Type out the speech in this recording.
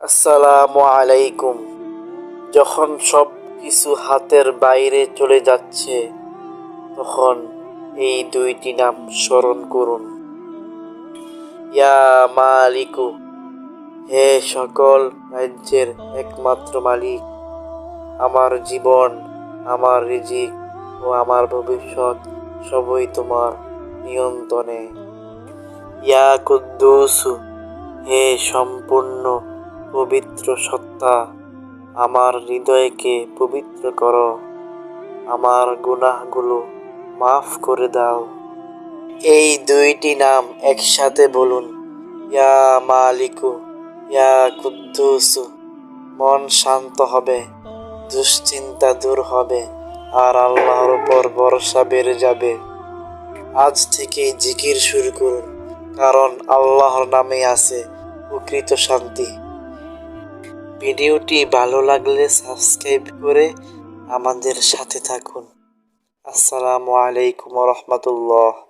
আসসালামু আলাইকুম। যখন সব কিছু হাতের বাইরে চলে যাচ্ছে, তখন এই দুইটি নাম স্মরণ করুন। ইয়া মালিকু, হে সকল রাজ্যের একমাত্র মালিক, আমার জীবন, আমার রিজিক ও আমার ভবিষ্যৎ সবই তোমার নিয়ন্ত্রণে। ইয়া কুদ্দুসু, হে সম্পূর্ণ পবিত্র সত্তা, আমার হৃদয়কে পবিত্র করো, আমার গুনাহগুলো মাফ করে দাও। এই দুইটি নাম একসাথে বলুন, ইয়া মালিকু, ইয়া কুদ্দুসু। মন শান্ত হবে, দুশ্চিন্তা দূর হবে, আর আল্লাহর উপর ভরসা বেড়ে যাবে। আজ থেকেই জিকির শুরু করুন, কারণ আল্লাহর নামে আছে প্রকৃত শান্তি। ভিডিওটি ভালো লাগলে সাবস্ক্রাইব করে আমাদের সাথে থাকুন। আসসালামু আলাইকুম রহমতুল্লাহ।